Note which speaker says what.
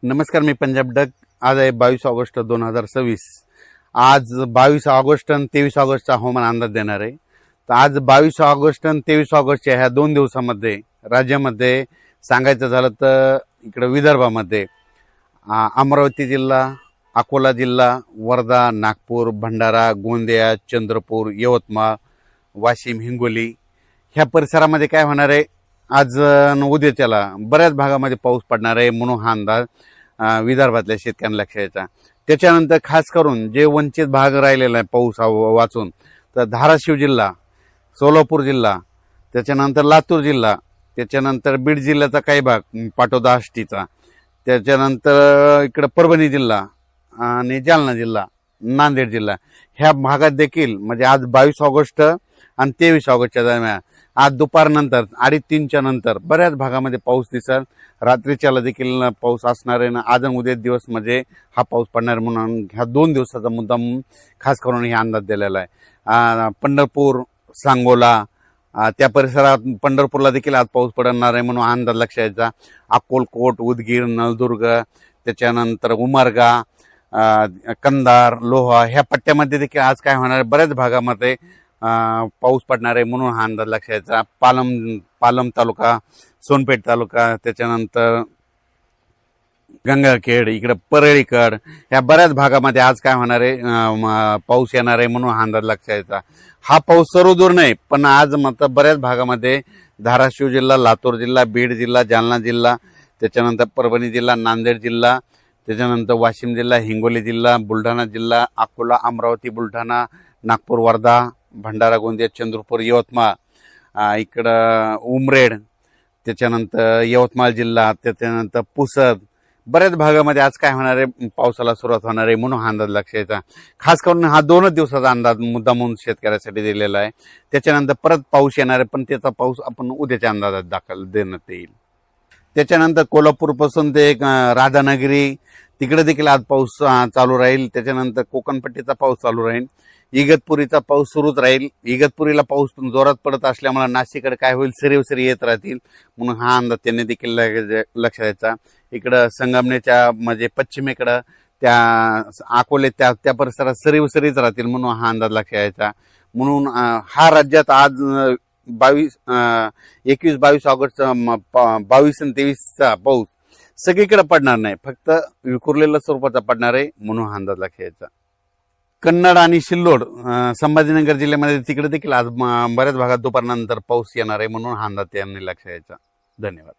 Speaker 1: नमस्कार, मी पंजाब डक. आज आहे 22 ऑगस्ट 2026. आज 22 ऑगस्ट आणि 23 ऑगस्टचा हवामान अंदाज देणार आहे. तर आज 22 ऑगस्ट आणि 23 ऑगस्टच्या ह्या 2 दिवसामध्ये राज्यामध्ये सांगायचं झालं तर इकडं विदर्भामध्ये अमरावती जिल्हा, अकोला जिल्हा, वर्धा, नागपूर, भंडारा, गोंदिया, चंद्रपूर, यवतमाळ, वाशिम, हिंगोली ह्या परिसरामध्ये काय होणार आहे, आज उद्याच्याला बऱ्याच भागामध्ये पाऊस पडणार आहे म्हणून हा अंदाज विदर्भातल्या शेतकऱ्यांना लक्षात यायचा. त्याच्यानंतर खास करून जे वंचित भाग राहिलेला आहे पाऊस वाचून, तर धाराशिव जिल्हा, सोलापूर जिल्हा, त्याच्यानंतर लातूर जिल्हा, त्याच्यानंतर बीड जिल्ह्याचा काही भाग, पाटोदा आष्टीचा, त्याच्यानंतर इकडं परभणी जिल्हा आणि जालना जिल्हा, नांदेड जिल्हा ह्या भागात देखील म्हणजे आज 22 ऑगस्ट आणि 23 ऑगस्टच्या दरम्यान आज दुपारनंतर 2:30च्या नंतर बऱ्याच भागामध्ये पाऊस दिसेल. रात्रीच्याला देखील पाऊस असणार आहे ना. आज आणि उद्या दिवस म्हणजे हा पाऊस पडणार म्हणून ह्या 2 दिवसाचा मुद्दाम खास करून हे अंदाज दिलेला आहे. पंढरपूर, सांगोला त्या परिसरात पंढरपूरला देखील आज पाऊस पडणार आहे म्हणून अंदाज लक्षात यायचा. अक्कलकोट, उदगीर, नळदुर्ग, त्याच्यानंतर उमरगा, कंधार, लोहा ह्या पट्ट्यामध्ये देखील आज काय होणार आहे, बऱ्याच भागामध्ये पाऊस पडणार आहे म्हणून हा अंदाज लक्षात यायचा. पालम तालुका, सोनपेठ तालुका, त्याच्यानंतर गंगाखेड, इकडं परळीकड ह्या बऱ्याच भागामध्ये आज काय होणार आहे, पाऊस येणार आहे म्हणून हा अंदाज लक्षात यायचा. हा पाऊस सर्वदूर नाही, पण आज मात्र बऱ्याच भागामध्ये धाराशिव जिल्हा, लातूर जिल्हा, बीड जिल्हा, जालना जिल्हा, त्याच्यानंतर परभणी जिल्हा, नांदेड जिल्हा, त्याच्यानंतर वाशिम जिल्हा, हिंगोली जिल्हा, बुलढाणा जिल्हा, अकोला, अमरावती, बुलढाणा, नागपूर, वर्धा, भंडारा, गोंदिया, चंद्रपूर, यवतमाळ, इकडं उमरेड, त्याच्यानंतर यवतमाळ जिल्हा, त्याच्यानंतर पुसद बऱ्याच भागामध्ये आज काय होणार आहे, पावसाला सुरुवात होणार आहे म्हणून हा अंदाज लक्षात यायचा. खास करून हा 2 दिवसाचा अंदाज मुद्दा म्हणून शेतकऱ्यासाठी दिलेला आहे. त्याच्यानंतर परत पाऊस येणार आहे, पण त्याचा पाऊस आपण उद्याच्या अंदाजात देण्यात येईल. त्याच्यानंतर कोल्हापूरपासून ते राधानगरी तिकडे देखील आज पाऊस चालू राहील. त्याच्यानंतर कोकणपट्टीचा पाऊस चालू राहील. इगतपुरीचा पाऊस सुरूच राहील. इगतपुरीला पाऊस जोरात पडत असल्यामुळे नाशिककडे काय होईल, सरी येत राहतील म्हणून हा अंदाज त्यांनी देखील लक्षात द्यायचा. इकडं संगमनेरच्या म्हणजे पश्चिमेकडं त्या अकोले त्या परिसरात सरीच राहतील म्हणून हा अंदाज लक्षात यायचा. म्हणून हा राज्यात आज 21-22 ऑगस्ट 22 आणि 23चा पाऊस सगळीकडे पडणार नाही, फक्त विखुरलेल्या स्वरूपाचा पडणार आहे म्हणून हा अंदाज लक्षात यायचा. कन्नड आणि सिल्लोड, संभाजीनगर जिल्ह्यामध्ये तिकडे देखील आज बऱ्याच भागात दुपारनंतर पाऊस येणार आहे म्हणून हा अंदाज त्यांनी लक्षात यायचा. धन्यवाद.